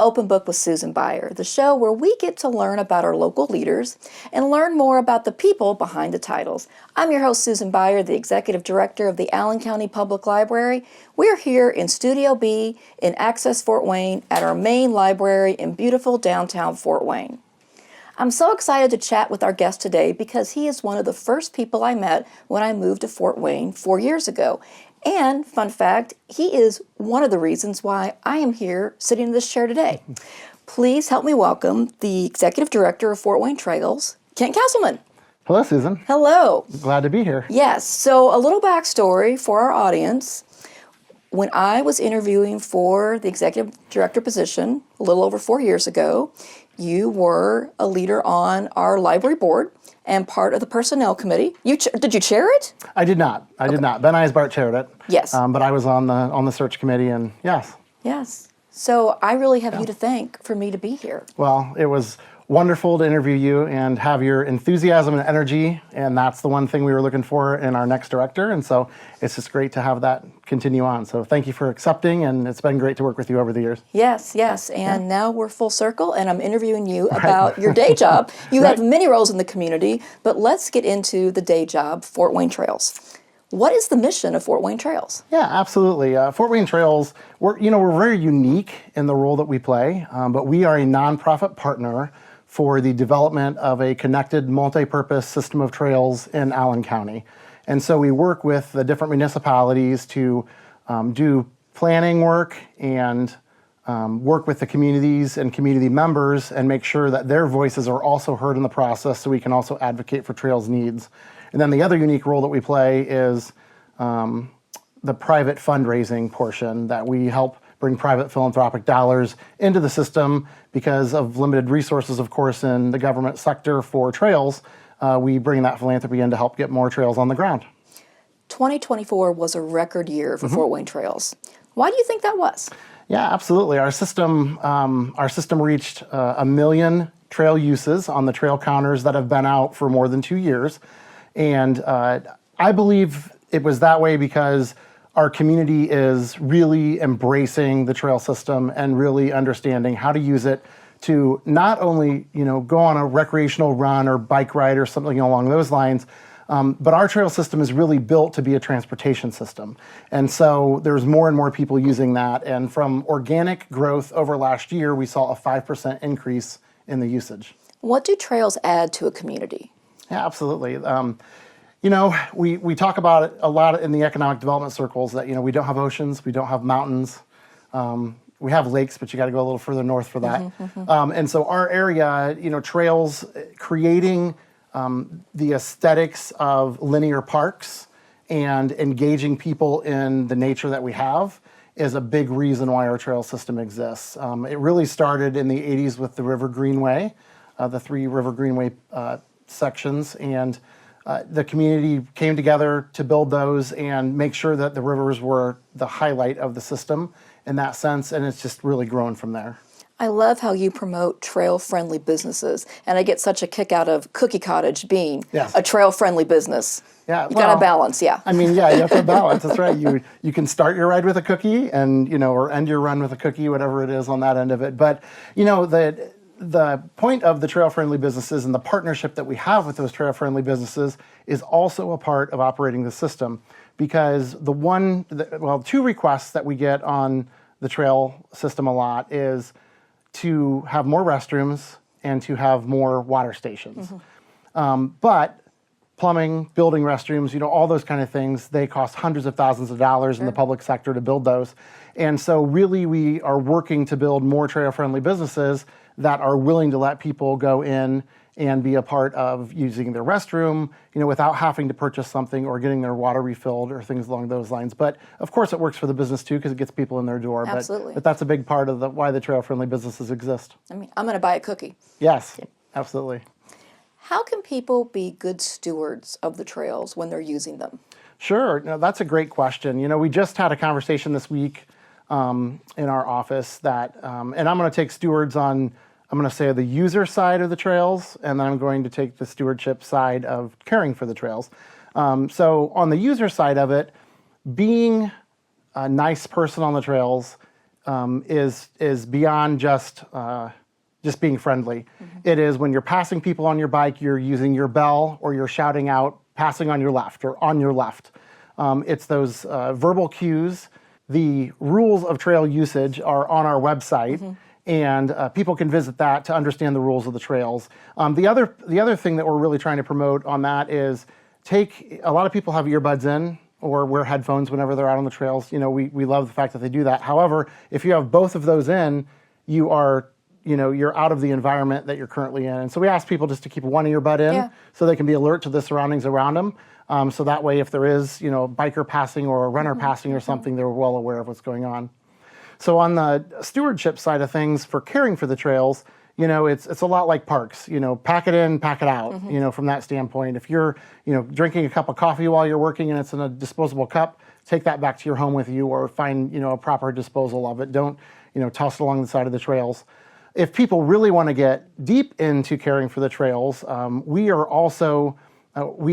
Open Book with Susan Baier, the show where we get to learn about our local leaders and learn more about the people behind the titles. I'm your host, Susan Baier, the Executive Director of the Allen County Public Library. We're here in Studio B in Access Fort Wayne at our main library in beautiful downtown Fort Wayne. I'm so excited to chat with our guest today because he is one of the first people I met when I moved to Fort Wayne 4 years ago. And, fun fact, he is one of the reasons why I am here sitting in this chair today. Please help me welcome the Executive Director of Fort Wayne Trails, Kent Castleman. Hello, Susan. Hello. Glad to be here. Yes, so a little backstory for our audience. When I was interviewing for the Executive Director position a little over 4 years ago, you were a leader on our library board and part of the personnel committee. Did you chair it? I did not. I did not. Ben Eisbart chaired it. Yes. But I was on the search committee, and yes. Yes. So I really have you to thank for me to be here. Well, it was wonderful to interview you and have your enthusiasm and energy, and that's the one thing we were looking for in our next director, and so it's just great to have that continue on. So thank you for accepting, and it's been great to work with you over the years. Yes, and now we're full circle, and I'm interviewing you about your day job. You have many roles in the community, but let's get into the day job, Fort Wayne Trails. What is the mission of Fort Wayne Trails? Yeah, absolutely. Fort Wayne Trails, we're very unique in the role that we play, but we are a nonprofit partner for the development of a connected multi-purpose system of trails in Allen County. And so we work with the different municipalities to do planning work and work with the communities and community members and make sure that their voices are also heard in the process so we can also advocate for trails needs. And then the other unique role that we play is the private fundraising portion, that we help bring private philanthropic dollars into the system because of limited resources, of course, in the government sector for trails. We bring that philanthropy in to help get more trails on the ground. 2024 was a record year for Fort Wayne Trails. Why do you think that was? Yeah, absolutely. Our system reached 1 million trail uses on the trail counters that have been out for more than 2 years. And I believe it was that way because our community is really embracing the trail system and really understanding how to use it to not only, go on a recreational run or bike ride or something along those lines, but our trail system is really built to be a transportation system. And so there's more and more people using that. And from organic growth over last year, we saw a 5% increase in the usage. What do trails add to a community? Yeah, absolutely. We talk about it a lot in the economic development circles that, we don't have oceans, we don't have mountains. We have lakes, but you got to go a little further north for that. And so our area, trails, creating the aesthetics of linear parks and engaging people in the nature that we have is a big reason why our trail system exists. It really started in the 80s with the River Greenway, the 3 River Greenway sections, and the community came together to build those and make sure that the rivers were the highlight of the system in that sense, and it's just really grown from there. I love how you promote trail-friendly businesses, and I get such a kick out of Cookie Cottage being a trail-friendly business. Yeah, you got to balance, you have to balance. That's right. You can start your ride with a cookie, and or end your run with a cookie, whatever it is on that end of it. But the point of the trail-friendly businesses and the partnership that we have with those trail-friendly businesses is also a part of operating the system, because two requests that we get on the trail system a lot is to have more restrooms and to have more water stations. But plumbing, building restrooms, all those kind of things, they cost hundreds of thousands of dollars in the public sector to build those. And so really we are working to build more trail-friendly businesses that are willing to let people go in and be a part of using their restroom, without having to purchase something or getting their water refilled or things along those lines. But of course it works for the business too, because it gets people in their door. Absolutely. But that's a big part of why the trail-friendly businesses exist. I'm going to buy a cookie. Yes, absolutely. How can people be good stewards of the trails when they're using them? Sure, that's a great question. We just had a conversation this week in our office that, and I'm going to take stewards on, I'm going to say the user side of the trails, and then I'm going to take the stewardship side of caring for the trails. So on the user side of it, being a nice person on the trails is beyond just being friendly. It is when you're passing people on your bike, you're using your bell or you're shouting out, passing on your left or on your left. It's those verbal cues. The rules of trail usage are on our website, and people can visit that to understand the rules of the trails. The other thing that we're really trying to promote on that is a lot of people have earbuds in or wear headphones whenever they're out on the trails. We love the fact that they do that. However, if you have both of those in, you're out of the environment that you're currently in. And so we ask people just to keep one earbud in so they can be alert to the surroundings around them. So that way, if there is, a biker passing or a runner passing or something, they're well aware of what's going on. So on the stewardship side of things for caring for the trails, it's a lot like parks. Pack it in, pack it out. From that standpoint, if you're, drinking a cup of coffee while you're working and it's in a disposable cup, take that back to your home with you, or find, a proper disposal of it. Don't, toss it along the side of the trails. If people really want to get deep into caring for the trails, we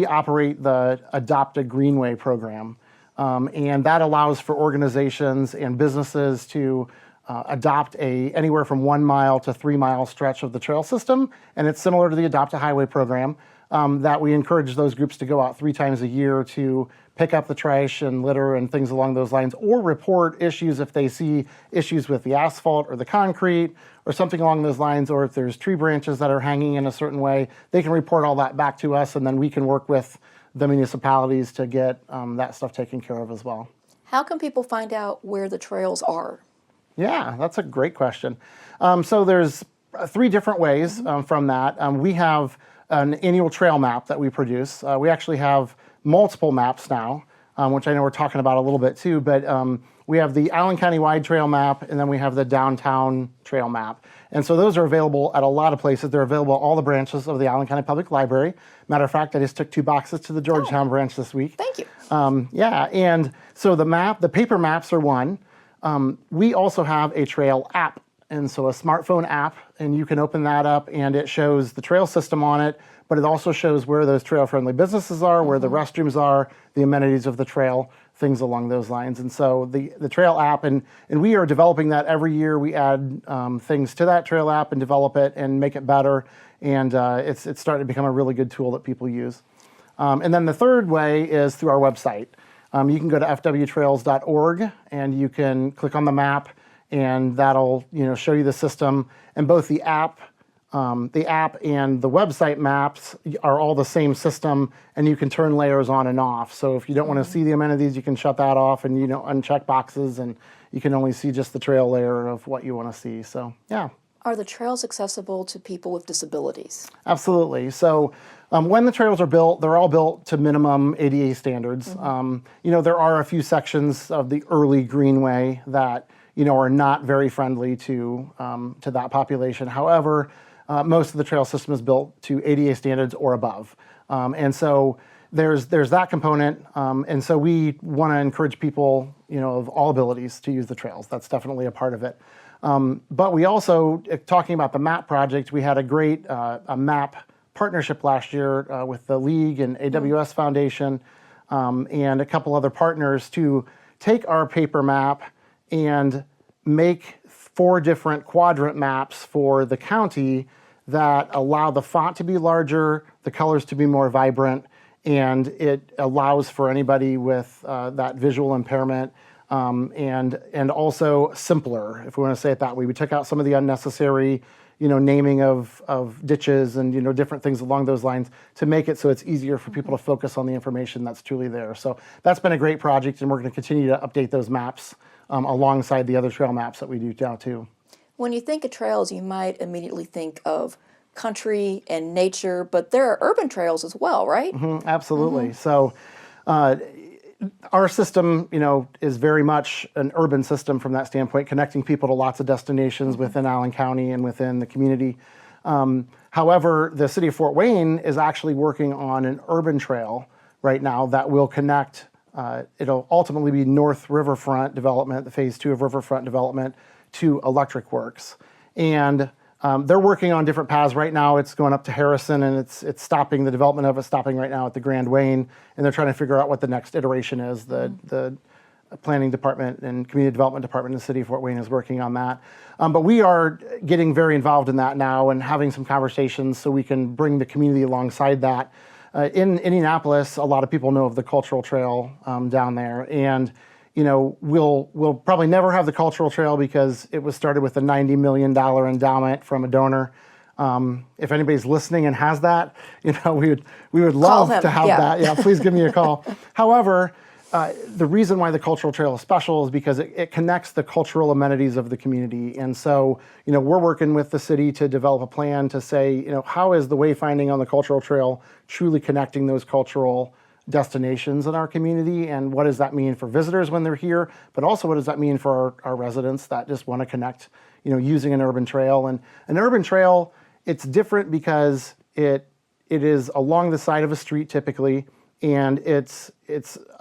operate the Adopt a Greenway program. And that allows for organizations and businesses to adopt anywhere from 1 mile to 3 mile stretch of the trail system. And it's similar to the Adopt a Highway program, that we encourage those groups to go out 3 times a year to pick up the trash and litter and things along those lines, or report issues if they see issues with the asphalt or the concrete or something along those lines, or if there's tree branches that are hanging in a certain way, they can report all that back to us, and then we can work with the municipalities to get that stuff taken care of as well. How can people find out where the trails are? Yeah, that's a great question. So there's 3 different ways from that. We have an annual trail map that we produce. We actually have multiple maps now, which I know we're talking about a little bit too, but we have the Allen County-wide trail map, and then we have the downtown trail map. And so those are available at a lot of places. They're available at all the branches of the Allen County Public Library. Matter of fact, I just took 2 boxes to the Georgetown branch this week. Thank you. And so the paper maps are one. We also have a trail app, and so a smartphone app, and you can open that up and it shows the trail system on it, but it also shows where those trail-friendly businesses are, where the restrooms are, the amenities of the trail, things along those lines. And so the trail app, and we are developing that every year. We add things to that trail app and develop it and make it better, and it's starting to become a really good tool that people use. And then the third way is through our website. You can go to fwtrails.org and you can click on the map, and that'll show you the system. And both the app and the website maps are all the same system, and you can turn layers on and off. So if you don't want to see the amenities, you can shut that off and uncheck boxes, and you can only see just the trail layer of what you want to see. So yeah. Are the trails accessible to people with disabilities? Absolutely. So when the trails are built, they're all built to minimum ADA standards. There are a few sections of the early Greenway that are not very friendly to that population. However, most of the trail system is built to ADA standards or above, and so there's that component. And so we want to encourage people of all abilities to use the trails. That's definitely a part of it. But we also, talking about the MAP project, we had a great a MAP partnership last year with the League and AWS Foundation and a couple other partners to take our paper map and make 4 different quadrant maps for the county that allow the font to be larger, the colors to be more vibrant, and it allows for anybody with that visual impairment, and also simpler, if we want to say it that way. We took out some of the unnecessary, naming of ditches and different things along those lines to make it so it's easier for people to focus on the information that's truly there. So that's been a great project, and we're going to continue to update those maps alongside the other trail maps that we do now too. When you think of trails, you might immediately think of country and nature, but there are urban trails as well, right? Absolutely. So our system, is very much an urban system from that standpoint, connecting people to lots of destinations within Allen County and within the community. However, the city of Fort Wayne is actually working on an urban trail right now that will connect. It'll ultimately be North Riverfront development, the phase 2 of Riverfront development, to Electric Works. And they're working on different paths right now. It's going up to Harrison, and it's stopping, the development of it stopping right now at the Grand Wayne, and they're trying to figure out what the next iteration is. The planning department and community development department in the city of Fort Wayne is working on that. But we are getting very involved in that now and having some conversations so we can bring the community alongside that. In Indianapolis, a lot of people know of the Cultural Trail down there, and we'll probably never have the Cultural Trail because it was started with a $90 million endowment from a donor. If anybody's listening and has that, we would love to have that. Yeah, please give me a call. However, the reason why the Cultural Trail is special is because it connects the cultural amenities of the community. And so, we're working with the city to develop a plan to say, how is the wayfinding on the Cultural Trail truly connecting those cultural destinations in our community, and what does that mean for visitors when they're here, but also what does that mean for our residents that just want to connect, using an urban trail. And an urban trail, it's different because it is along the side of a street typically, and it's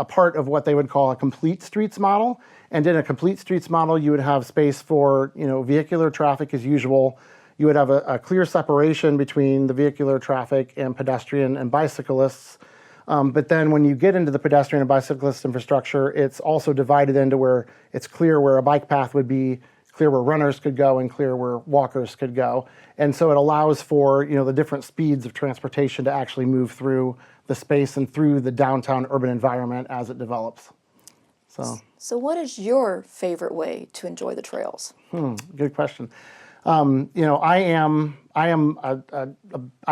a part of what they would call a complete streets model. And in a complete streets model, you would have space for vehicular traffic as usual. You would have a clear separation between the vehicular traffic and pedestrian and bicyclists. But then when you get into the pedestrian and bicyclist infrastructure, it's also divided into where it's clear where a bike path would be, clear where runners could go, and clear where walkers could go. And so it allows for the different speeds of transportation to actually move through the space and through the downtown urban environment as it develops. So what is your favorite way to enjoy the trails? Good question. I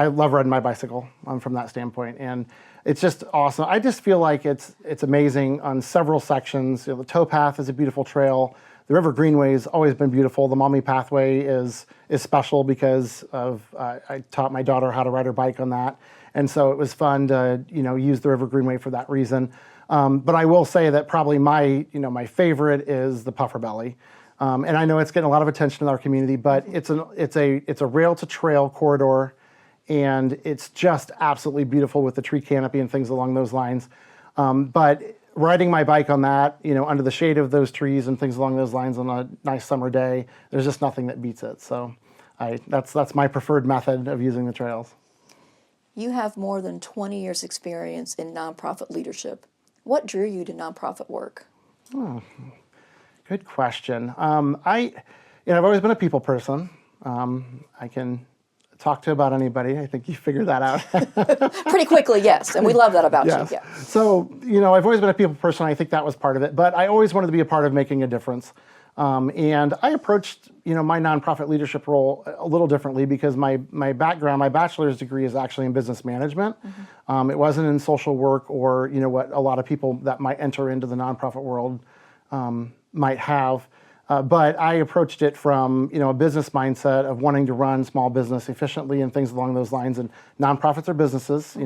love riding my bicycle from that standpoint, and it's just awesome. I just feel like it's amazing on several sections. The towpath is a beautiful trail. The River Greenway has always been beautiful. The Maumee Pathway is special because I taught my daughter how to ride her bike on that, and so it was fun to use the River Greenway for that reason. But I will say that probably my favorite is the Puffer Belly. And I know it's getting a lot of attention in our community, but it's a rail to trail corridor, and it's just absolutely beautiful with the tree canopy and things along those lines. But riding my bike on that, under the shade of those trees and things along those lines on a nice summer day, there's just nothing that beats it. So that's my preferred method of using the trails. You have more than 20 years experience in nonprofit leadership. What drew you to nonprofit work? Good question. I've always been a people person. I can talk to about anybody. I think you figured that out. Pretty quickly, yes, and we love that about yes. you. Yeah. So, I've always been a people person. I think that was part of it, but I always wanted to be a part of making a difference. And I approached, my nonprofit leadership role a little differently because my background, my bachelor's degree is actually in business management. Mm-hmm. It wasn't in social work or, what a lot of people that might enter into the nonprofit world might have. But I approached it from, a business mindset of wanting to run small business efficiently and things along those lines. And nonprofits are businesses,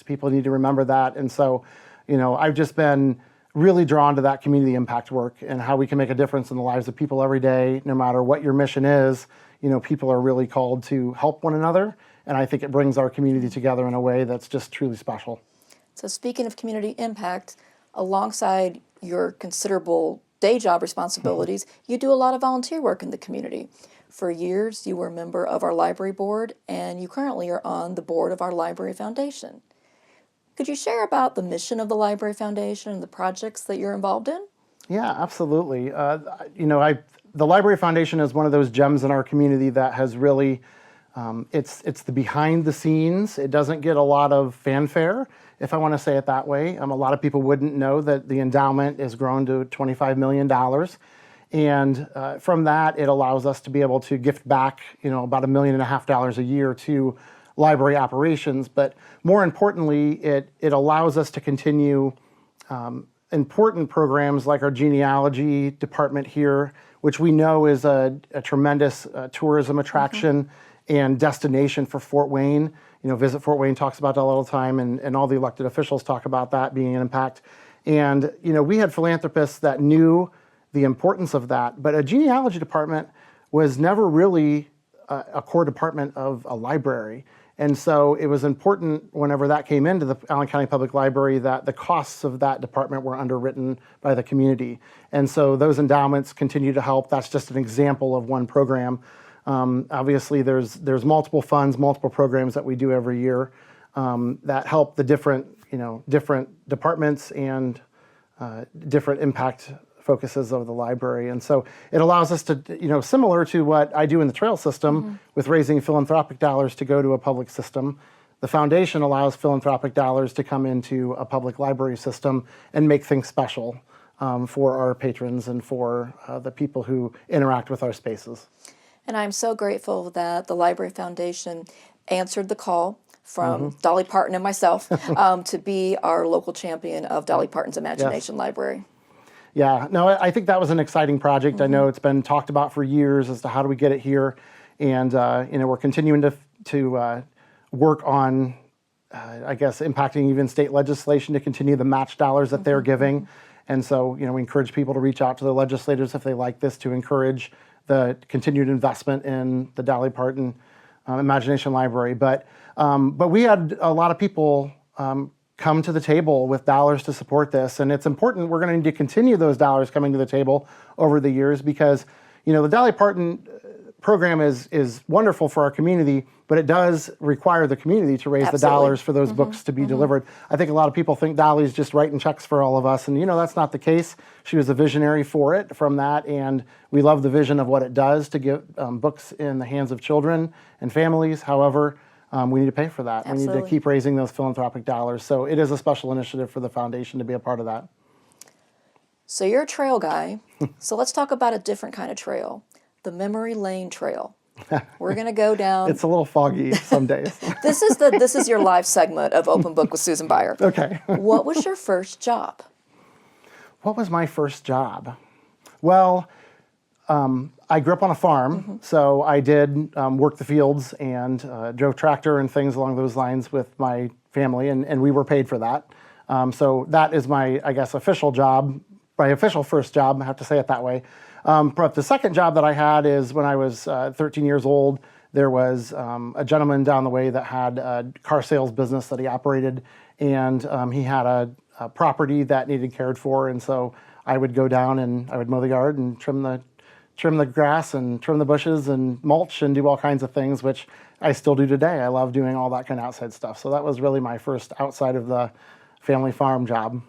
people need to remember that. And so, I've just been really drawn to that community impact work and how we can make a difference in the lives of people every day, no matter what your mission is. People are really called to help one another. And I think it brings our community together in a way that's just truly special. So speaking of community impact, alongside your considerable day job responsibilities, you do a lot of volunteer work in the community. For years, you were a member of our library board, and you currently are on the board of our library foundation. Could you share about the mission of the Library Foundation and the projects that you're involved in? Yeah, absolutely. The Library Foundation is one of those gems in our community that has really, it's the behind the scenes. It doesn't get a lot of fanfare, if I want to say it that way. A lot of people wouldn't know that the endowment has grown to $25 million. And from that, it allows us to be able to gift back, about $1.5 million a year to library operations. But more importantly, it allows us to continue important programs like our genealogy department here, which we know is a tremendous tourism attraction and destination for Fort Wayne. Visit Fort Wayne talks about that all the time, and all the elected officials talk about that being an impact. And, we had philanthropists that knew the importance of that, but a genealogy department was never really a core department of a library. And so it was important whenever that came into the Allen County Public Library that the costs of that department were underwritten by the community. And so those endowments continue to help. That's just an example of one program. Obviously, there's multiple funds, multiple programs that we do every year that help the different departments and different impact focuses of the library. And so it allows us to, similar to what I do in the trail system with raising philanthropic dollars to go to a public system, the foundation allows philanthropic dollars to come into a public library system and make things special for our patrons and for the people who interact with our spaces. And I'm so grateful that the Library Foundation answered the call from Dolly Parton and myself to be our local champion of Dolly Parton's Imagination Library. Yeah, no, I think that was an exciting project. I know it's been talked about for years as to how do we get it here, and we're continuing to work on, I guess, impacting even state legislation to continue the match dollars that they're giving, and so we encourage people to reach out to the legislators if they like this to encourage the continued investment in the Dolly Parton Imagination Library. But we had a lot of people come to the table with dollars to support this, and it's important. We're going to need to continue those dollars coming to the table over the years because the Dolly Parton program is wonderful for our community, but it does require the community to raise the dollars for those books to be delivered. I think a lot of people think Dolly's just writing checks for all of us, and that's not the case. She was a visionary for it from that, and we love the vision of what it does to get books in the hands of children and families. However, we need to pay for that. Absolutely. We need to keep raising those philanthropic dollars. So it is a special initiative for the foundation to be a part of that. So you're a trail guy. So let's talk about a different kind of trail, the Memory Lane Trail. We're going to go down. It's a little foggy some days. This is your live segment of Open Book with Susan Baier. Okay. What was your first job? What was my first job? Well, I grew up on a farm, so I did work the fields and drove tractor and things along those lines with my family, and we were paid for that. So that is my, I guess, official job, my official first job, I have to say it that way. But the second job that I had is when I was 13 years old, there was a gentleman down the way that had a car sales business that he operated, and he had a property that needed cared for, and so I would go down and I would mow the yard and trim the grass and trim the bushes and mulch and do all kinds of things, which I still do today. I love doing all that kind of outside stuff. So that was really my first outside of the family farm job.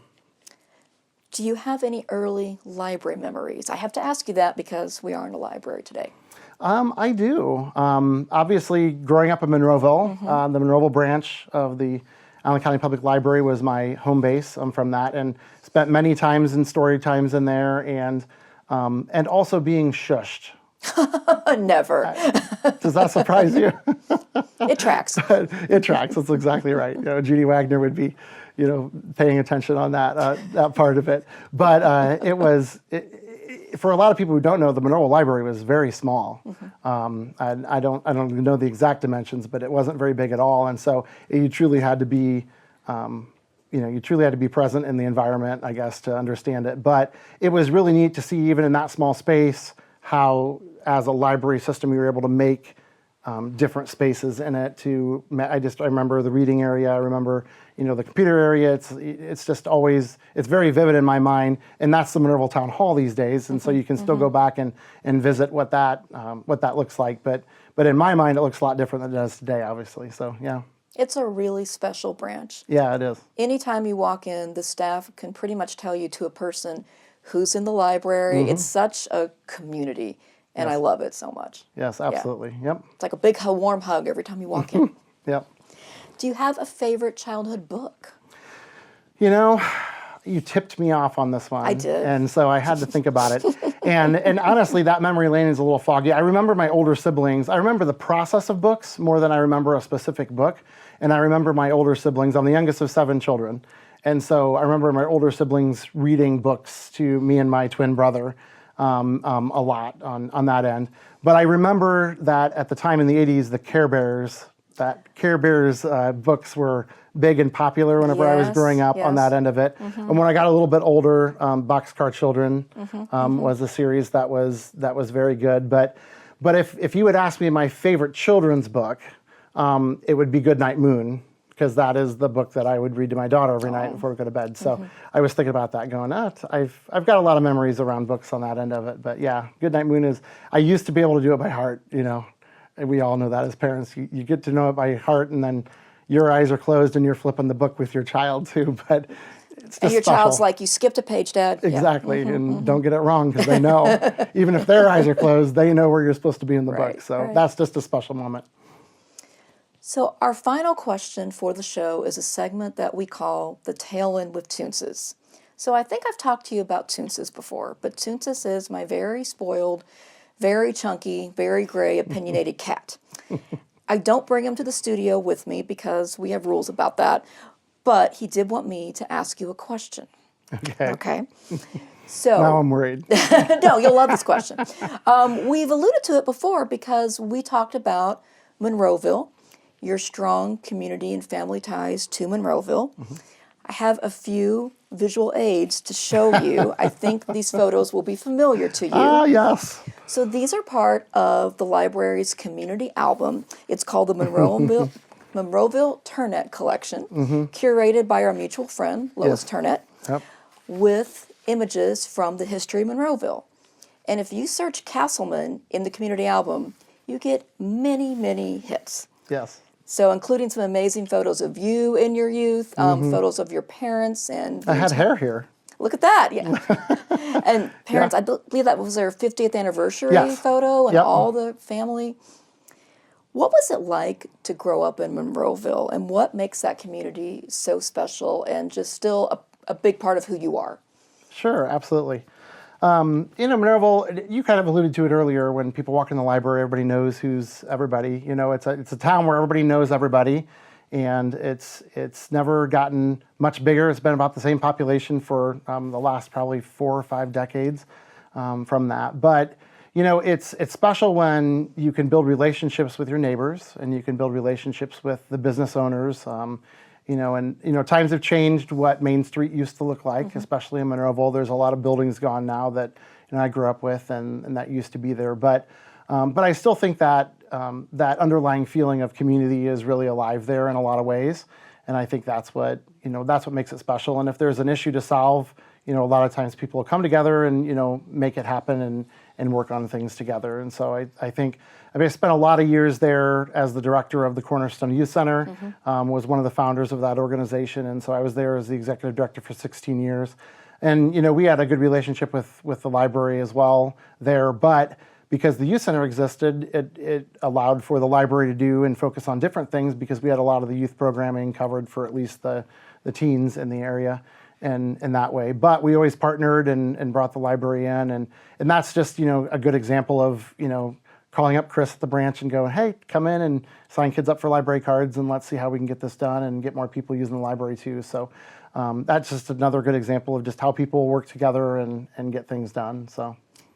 Do you have any early library memories? I have to ask you that because we are in a library today. I do. Obviously, growing up in Monroeville, the Monroeville branch of the Allen County Public Library was my home base. I'm from that, and spent many times in story times in there, and also being shushed. Never. Does that surprise you? It tracks. It tracks. That's exactly right. Judy Wagner would be, paying attention on that part of it. But it was, for a lot of people who don't know, the Monroeville Library was very small. And I don't know the exact dimensions, but it wasn't very big at all. And so you truly had to be, present in the environment, I guess, to understand it. But it was really neat to see, even in that small space, how, as a library system, we were able to make different spaces in it. I remember the reading area. I remember, the computer area. It's just always, it's very vivid in my mind. And that's the Monroeville Town Hall these days. And so you can still go back and visit what that looks like. But in my mind, it looks a lot different than it does today, obviously. So yeah. It's a really special branch. Yeah, it is. Anytime you walk in, the staff can pretty much tell you to a person who's in the library. It's such a community, and I love it so much. Yes, absolutely. Yeah. Yep. It's like a big warm hug every time you walk in. Yep. Do you have a favorite childhood book? You tipped me off on this one. I did. And so I had to think about it. and honestly, that memory lane is a little foggy. I remember my older siblings. I remember the process of books more than I remember a specific book. And I remember my older siblings. I'm the youngest of 7 children. And so I remember my older siblings reading books to me and my twin brother a lot on that end. But I remember that at the time in the 80s, the Care Bears books were big and popular whenever I was growing up on that end of it. And when I got a little bit older, Boxcar Children was a series that was very good. But if you would ask me my favorite children's book, it would be Goodnight Moon, because that is the book that I would read to my daughter every night before we go to bed. So I was thinking about that, going, I've got a lot of memories around books on that end of it. But yeah, Goodnight Moon I used to be able to do it by heart, And we all know that as parents. You get to know it by heart, and then your eyes are closed and you're flipping the book with your child too. But it's And just your child's special. like, you skipped a page, Dad. Yeah. Exactly, and don't get it wrong because they know, even if their eyes are closed, they know where you're supposed to be in the Right, book. So right. that's just a special moment. So our final question for the show is a segment that we call the Tail End with Toonses. So I think I've talked to you about Toonses before, but Toonses is my very spoiled, very chunky, very gray, opinionated cat. I don't bring him to the studio with me because we have rules about that, but he did want me to ask you a question. Okay. Okay? So Now I'm worried. no, you'll love this question. We've alluded to it before because we talked about Monroeville, your strong community and family ties to Monroeville. I have a few visual aids to show you. I think these photos will be familiar to you. Ah, yes. So these are part of the library's community album. It's called the Monroeville Turnet Collection, curated by our mutual friend, Lois Yes. Turnet, Yep. with images from the history of Monroeville. And if you search Castleman in the community album, you get many, many hits. Yes. So including some amazing photos of you in your youth, photos of your parents. And I had hair here. look at that, yeah. And parents, I believe that was their 50th anniversary Yes. photo and Yep. all the family. What was it like to grow up in Monroeville, and what makes that community so special and just still a big part of who you are? Sure, absolutely. Monroeville, you kind of alluded to it earlier. When people walk in the library, everybody knows who's everybody. It's a town where everybody knows everybody, and it's never gotten much bigger. It's been about the same population for the last probably 4 or 5 decades from that. But it's special when you can build relationships with your neighbors and you can build relationships with the business owners. Times have changed what Main Street used to look like, especially in Monroeville. There's a lot of buildings gone now that I grew up with, and that used to be there. But I still think that that underlying feeling of community is really alive there in a lot of ways, and I think that's what makes it special. And if there's an issue to solve, a lot of times people will come together and make it happen and work on things together. And so I spent a lot of years there as the director of the Cornerstone Youth Center, was one of the founders of that organization. And so I was there as the executive director for 16 years. And, we had a good relationship with the library as well there. But because the youth center existed, it allowed for the library to do and focus on different things because we had a lot of the youth programming covered for at least the teens in the area. And that way, but we always partnered and brought the library in, and that's just a good example of calling up Chris at the branch and going, hey, come in and sign kids up for library cards, and let's see how we can get this done and get more people using the library too. So that's just another good example of just how people work together and get things done. So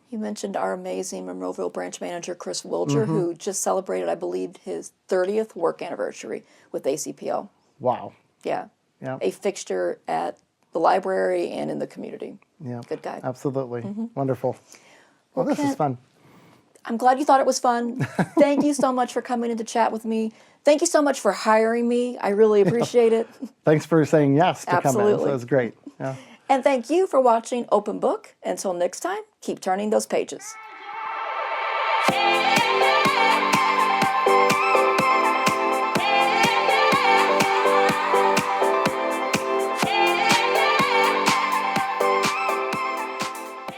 You mentioned our amazing Monroeville branch manager, Chris Wilger, who just celebrated, I believe, his 30th work anniversary with ACPL. wow, Yeah. yeah, A fixture at the library and in the community. yeah, Good guy. absolutely, wonderful. Well, this is Kent, fun. I'm glad you thought it was fun. Thank you so much for coming in to chat with me. Thank you so much for hiring me. I really appreciate it. Thanks for saying yes to come in. Absolutely. So it's great. Yeah. And thank you for watching Open Book. Until next time, keep turning those pages.